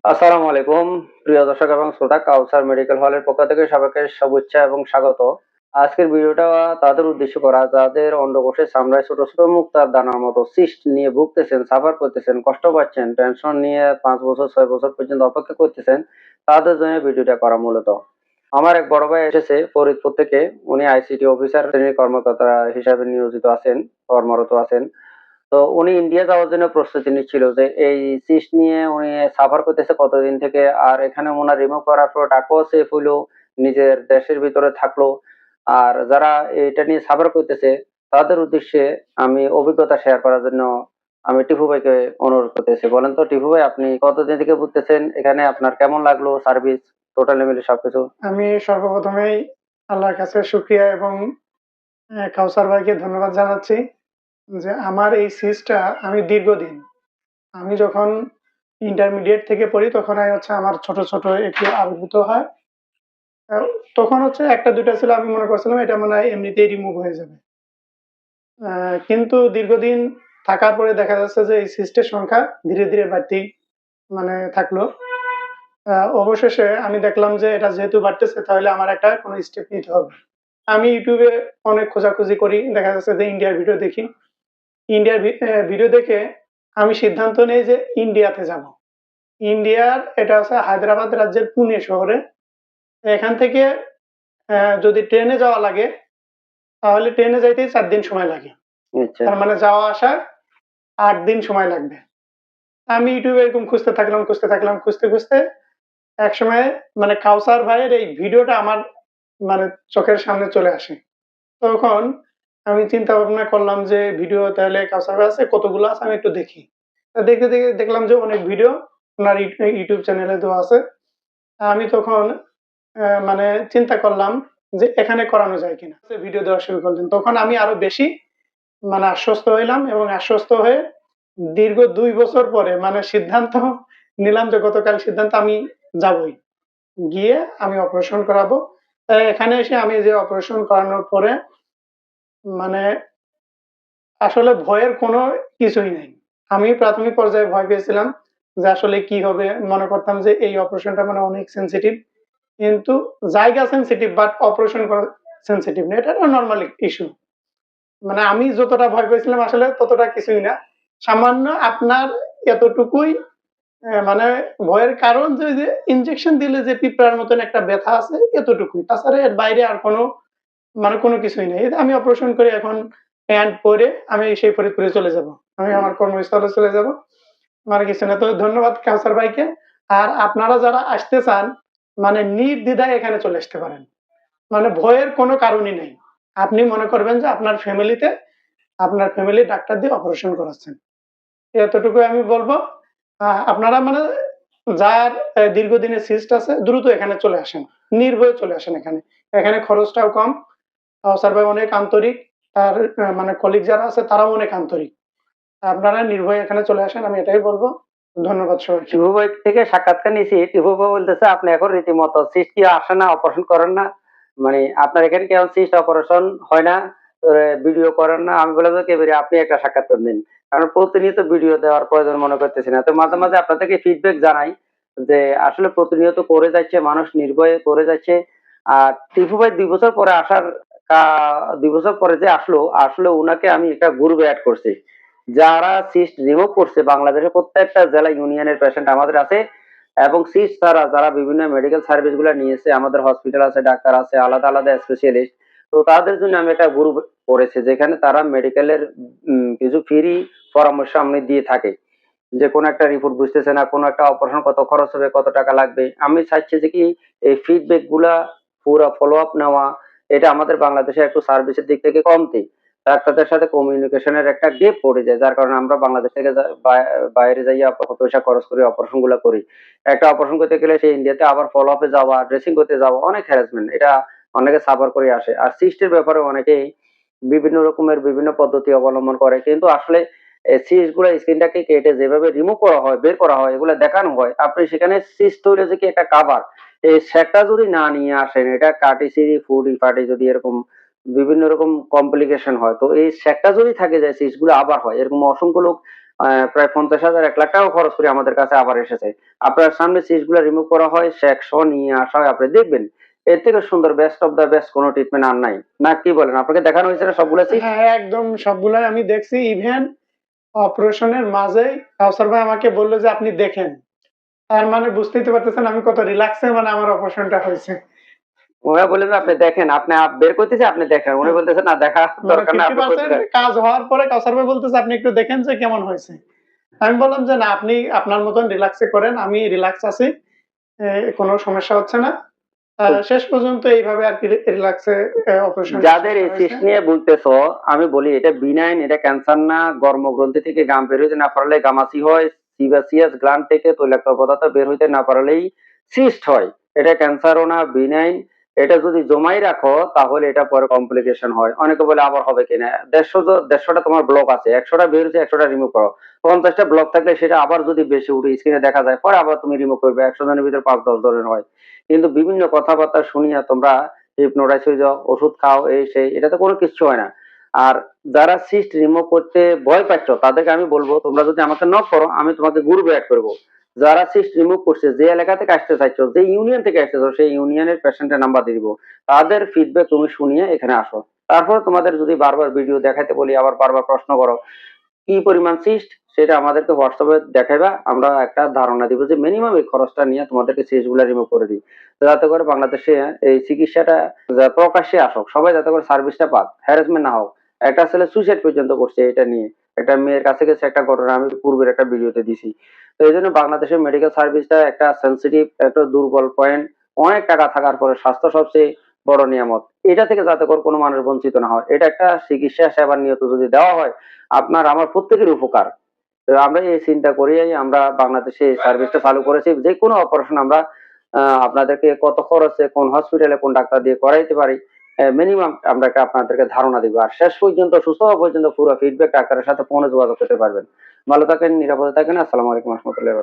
আসসালামু আলাইকুম প্রিয় দর্শক এবং শ্রোতা, কাউসার মেডিকেল হলের পক্ষ থেকে সবাইকে শুভেচ্ছা এবং স্বাগত। আজকের ভিডিওটা তাদের উদ্দেশ্য করা যাদের অন্ডকোষের চামড়ায় ছোট ছোট মুক্তার দানার মতো সিস্ট নিয়ে ভুগতেছেন, সাফার করতেছেন, কষ্ট পাচ্ছেন, টেনশন নিয়ে 5 বছর 6 বছর পর্যন্ত অপেক্ষা করতেছেন, তাদের জন্য ভিডিওটা করা মূলত। আমার এক বড় ভাই এসেছে ফরিদপুর থেকে। উনি আইসিটি অফিসার শ্রেণীর কর্মকর্তা হিসাবে নিয়োজিত আছেন, কর্মরত আছেন। তো উনি ইন্ডিয়া যাওয়ার জন্য প্রস্তুতি নিচ্ছিল যে এই সিস্ট নিয়ে উনি সাফার করতেছে কতদিন থেকে, আর এখানে ওনার রিমুভ করার পর টাকাও সেফ হইলো, নিজের দেশের ভিতরে থাকলো। আর যারা এটা নিয়ে সাফার করতেছে তাদের উদ্দেশ্যে আমি অভিজ্ঞতা শেয়ার করার জন্য আমি টিপু ভাইকে অনুরোধ করতেছি। বলেন তো টিপু ভাই, আপনি কতদিন থেকে বুঝতেছেন, এখানে আপনার কেমন লাগলো সার্ভিস, টোটালি মিলে সবকিছু? আমি সর্বপ্রথমেই আল্লাহর কাছে শুকরিয়া এবং কাউসার ভাইকে ধন্যবাদ জানাচ্ছি যে আমার এই সিরিজটা আমি দীর্ঘদিন আমি যখন ইন্টারমিডিয়েট থেকে পড়ি তখন আমার ছোট ছোট একটু আবির্ভূত হয়। আহ, তখন একটা দুইটা ছিল, আমি মনে করছিলাম এটা মনে হয় এমনিতেই রিমুভ হয়ে যাবে। কিন্তু দীর্ঘদিন থাকার পরে দেখা যাচ্ছে যে এই সিস্টের সংখ্যা ধীরে ধীরে বাড়তেই থাকলো। অবশেষে আমি দেখলাম যে এটা যেহেতু বাড়তেছে তাহলে আমার একটা কোনো স্টেপ নিতে হবে। আমি ইউটিউবে অনেক খোঁজাখুঁজি করি, দেখা যাচ্ছে যে ইন্ডিয়ার ভিডিও দেখি। ইন্ডিয়ার ভিডিও দেখে আমি সিদ্ধান্ত নেই যে ইন্ডিয়াতে যাব। ইন্ডিয়ার এটা আছে হায়দ্রাবাদ রাজ্যের পুনে শহরে। এখান থেকে যদি ট্রেনে যাওয়া লাগে তাহলে ট্রেনে যাইতেই ৪ দিন সময় লাগে। আচ্ছা। তার মানে যাওয়া আসার ৮ দিন সময় লাগবে। আমি ইউটিউবে এরকম খুঁজতে খুঁজতে একসময় কাউসার ভাইয়ের এই ভিডিওটা আমার চোখের সামনে চলে আসে। তখন আমি চিন্তা ভাবনা করলাম যে ভিডিও তাহলে কাউসার ভাই আছে, কতগুলো আছে আমি একটু দেখি। দেখতে দেখলাম যে অনেক ভিডিও উনার ইউটিউব চ্যানেলে দেওয়া আছে। আমি তখন চিন্তা করলাম যে এখানে করানো যায় কিনা। ভিডিও দেওয়া শুরু করলেন। তখন আমি আরো বেশি আশ্বস্ত হইলাম এবং আশ্বস্ত হয়ে দীর্ঘ ২ বছর পরে সিদ্ধান্ত নিলাম যে গতকাল সিদ্ধান্ত আমি যাবোই। গিয়ে আমি অপারেশন করাবো। এখানে এসে আমি যে অপারেশন করানোর পরে মানে আসলে ভয়ের কোনো কিছুই নেই। আমি প্রাথমিক পর্যায়ে ভয় পেয়েছিলাম যে আসলে কি হবে? মনে করতাম যে এই অপারেশনটা অনেক সেনসিটিভ। কিন্তু জায়গা সেনসিটিভ বাট অপারেশন করা সেনসিটিভ না। এটা একটা নরমাল ইস্যু। আমি যতটা ভয় পেয়েছিলাম আসলে ততটা কিছুই না। সামান্য আপনার এতটুকুই ভয়ের কারণ যে ওই যে ইনজেকশন দিলে যে পিঁপড়ার মতন একটা ব্যথা আছে এতটুকুই। তাছাড়া এর বাইরে আর কোনো কোনো কিছুই নেই। এই যে আমি অপারেশন করে এখন প্যান্ট পরে আমি সেই ফরিদপুরে চলে যাব। আমি আমার কর্মস্থলে চলে যাব। কিছু না। তো ধন্যবাদ কাউসার ভাইকে। আর আপনারা যারা আসতে চান নির্দ্বিধায় এখানে চলে আসতে পারেন। ভয়ের কোনো কারণই নেই। আপনি মনে করবেন যে আপনার ফ্যামিলিতে আপনার ফ্যামিলির ডাক্তার দিয়ে অপারেশন করাচ্ছেন। এতটুকুই আমি বলব। আপনারা যার দীর্ঘদিনের সিস্ট আছে দ্রুত এখানে চলে আসেন। নির্ভয়ে চলে আসেন এখানে। এখানে খরচটাও কম। স্যার ভাই অনেক আন্তরিক। আর কলিগ যারা আছে তারাও অনেক আন্তরিক। আপনারা নির্ভয়ে এখানে চলে আসেন। আমি এটাই বলব। ধন্যবাদ সবাইকে। টিপু ভাই থেকে সাক্ষাৎকার নিয়েছি। টিপু ভাই বলতেছে আপনি এখন রীতিমতো সিস্ট কি আসে না, অপারেশন করেন না, মানে আপনার এখানে কেমন সিস্ট অপারেশন হয় না, ভিডিও করেন না। আমি বললাম যে এবারে আপনি একটা সাক্ষাৎকার দিন, কারণ প্রতিনিয়ত ভিডিও দেওয়ার প্রয়োজন মনে করতেছি না। তো মাঝে মাঝে আপনাদেরকে ফিডব্যাক জানাই যে আসলে প্রতিনিয়ত করে যাচ্ছে, মানুষ নির্ভয়ে করে যাচ্ছে। আর টিপু ভাই 2 বছর পরে আসার 2 বছর পরে যে আসলো, আসলে উনাকে আমি একটা গ্রুপে অ্যাড করছি। যারা সিস্ট রিমুভ করছে বাংলাদেশের প্রত্যেকটা জেলা ইউনিয়নের পেশেন্ট আমাদের আছে, এবং সিস্ট ছাড়া যারা বিভিন্ন মেডিকেল সার্ভিস গুলো নিয়েছে, আমাদের হসপিটাল আছে, ডাক্তার আছে, আলাদা আলাদা স্পেশালিস্ট। তো তাদের জন্য আমি একটা গ্রুপ করেছি যেখানে তারা মেডিকেলের কিছু ফ্রি পরামর্শ আমি দিয়ে থাকি। যে কোনো একটা রিপোর্ট বুঝতেছে না, কোনো একটা অপারেশন কত খরচ হবে, কত টাকা লাগবে, আমি চাইছি যে কি এই ফিডব্যাক গুলা পুরো ফলো আপ নেওয়া। এটা আমাদের বাংলাদেশে একটু সার্ভিসের দিক থেকে কমতি, ডাক্তারদের সাথে কমিউনিকেশনের একটা গ্যাপ পড়ে যায়, যার কারণে আমরা বাংলাদেশ থেকে বাইরে যাইয়া পয়সা খরচ করে অপারেশন গুলা করি। একটা অপারেশন করতে গেলে সেই ইন্ডিয়াতে আবার ফলো আপে যাওয়া, ড্রেসিং করতে যাওয়া, অনেক হ্যারাসমেন্ট, এটা অনেকে সাফার করে আসে। আর সিস্টের ব্যাপারে অনেকেই বিভিন্ন রকমের বিভিন্ন পদ্ধতি অবলম্বন করে, কিন্তু আসলে সিস্ট গুলা স্কিনটাকে কেটে যেভাবে রিমুভ করা হয়, বের করা হয়, এগুলো দেখানো হয়। আপনি সেখানে সিস্ট হইলে যে কি একটা কাভার, এই সেটটা যদি না নিয়ে আসেন, এটা কাটিছিরি ফুডি ফাটি যদি এরকম বিভিন্ন রকম কমপ্লিকেশন হয়, তো এই সেটটা যদি থাকে যায় সিস্ট গুলো আবার হয়, এরকম অসংখ্য লোক প্রায় 50,000 1 লাখ টাকা খরচ করে আমাদের কাছে আবার এসেছে। আপনার সামনে সিস্ট গুলো রিমুভ করা হয়, সেকশন নিয়ে আসা হয়, আপনি দেখবেন এর থেকে সুন্দর বেস্ট অফ দা বেস্ট কোনো ট্রিটমেন্ট আর নাই। না কি বলেন? আপনাকে দেখানো হয়েছে না সবগুলা সিস্ট? হ্যাঁ, একদম সবগুলাই আমি দেখছি। ইভেন অপারেশনের মাঝেই কাউসার ভাই আমাকে বলল যে, "আপনি দেখেন।" তার মানে বুঝতেই তো পারতেছেন আমি কত রিল্যাক্সে মানে আমার অপারেশনটা হয়েছে। ওরা বললেন যে আপনি দেখেন, আপনি বের করতেছে আপনি দেখেন। উনি হ্যাঁ, বলতেছে না দেখা মানে দরকার না আপনি করতে 50% দেন। কাজ হওয়ার পরে কাউসার ভাই বলতেছে, "আপনি একটু দেখেন যে কেমন হয়েছে?" আমি বললাম যে, "না, আপনি আপনার মতন রিল্যাক্সে করেন। আমি রিল্যাক্স আছি। কোনো সমস্যা হচ্ছে না।" তো শেষ পর্যন্ত এইভাবে আরকি রিল্যাক্সে অপারেশনটা শেষ যাদের এই করা হয়েছে। সিস্ট নিয়ে ভুগতেছো, আমি বলি এটা বিনাইন, এটা ক্যান্সার না। গর্ভগ্রন্থি থেকে গাম বের হইতে না পারলে গামাসি হয়, সিবাসিয়াস গ্ল্যান্ড থেকে তৈলাক্ত পদার্থ বের হইতে না পারলেই সিস্ট হয়। এটা ক্যান্সারও না, বিনাইন। এটা যদি জমাই রাখো তাহলে এটা পরে কমপ্লিকেশন হয়। অনেকে বলে আবার হবে কিনা। 150টা তোমার ব্লক আছে, 100টা বের হয়েছে, 100টা রিমুভ করো। 50টা ব্লক থাকলে সেটা আবার যদি বেশি উঠে স্ক্রিনে দেখা যায়, পরে আবার তুমি রিমুভ করবে। 100 জনের ভিতরে 5-10 জনের হয়। কিন্তু বিভিন্ন কথাবার্তা শুনিয়া তোমরা হিপনোটাইজ হয়ে যাও, ওষুধ খাও, এই সেই, এটাতে কোনো কিচ্ছু হয় না। আর যারা সিস্ট রিমুভ করতে ভয় পাচ্ছ তাদেরকে আমি বলবো, তোমরা যদি আমাকে নক করো আমি তোমাকে গ্রুপে অ্যাড করবো। যারা সিস্ট রিমুভ করছে, যে এলাকা থেকে আসতে চাইছো, যে ইউনিয়ন থেকে আসতেছো, সেই ইউনিয়নের পেশেন্টের নাম্বার দিয়ে দিব। তাদের ফিডব্যাক তুমি শুনিয়ে এখানে আসো। তারপর তোমাদের যদি বারবার ভিডিও দেখাইতে বলি, আবার বারবার প্রশ্ন করো কি পরিমাণ সিস্ট, সেটা আমাদেরকে হোয়াটসঅ্যাপে দেখাইবা। আমরা একটা ধারণা দিব যে মিনিমাম এই খরচটা নিয়ে তোমাদেরকে সিস্ট গুলা রিমুভ করে দিই। যাতে করে বাংলাদেশে এই চিকিৎসাটা প্রকাশ্যে আসুক, সবাই যাতে করে সার্ভিসটা পাক, হ্যারাসমেন্ট না হোক। একটা ছেলে সুইসাইড পর্যন্ত করছে এটা নিয়ে, একটা মেয়ের কাছে গেছে, একটা ঘটনা আমি পূর্বের একটা ভিডিওতে দিছি। তো এই জন্য বাংলাদেশের মেডিকেল সার্ভিসটা একটা সেন্সিটিভ, একটা দুর্বল পয়েন্ট। অনেক টাকা থাকার পরে স্বাস্থ্য সবচেয়ে বড় নিয়ামত। এটা থেকে যাতে করে কোনো মানুষ বঞ্চিত না হয়, এটা একটা চিকিৎসা সেবার নিয়ত যদি দেওয়া হয়, আপনার আমার প্রত্যেকের উপকার। তো আমরা এই চিন্তা করেই আমরা বাংলাদেশে এই সার্ভিসটা চালু করেছি। যে কোনো অপারেশন আমরা আপনাদেরকে কত খরচে কোন হসপিটালে কোন ডাক্তার দিয়ে করাইতে পারি, মিনিমাম আমরা আপনাদেরকে ধারণা দিব। আর শেষ পর্যন্ত সুস্থ হওয়া পর্যন্ত পুরো ফিডব্যাক ডাক্তারের সাথে ফোনে যোগাযোগ করতে পারবেন। ভালো থাকেন, নিরাপদে থাকেন। আসসালামু আলাইকুম রহমতুল্লাহ।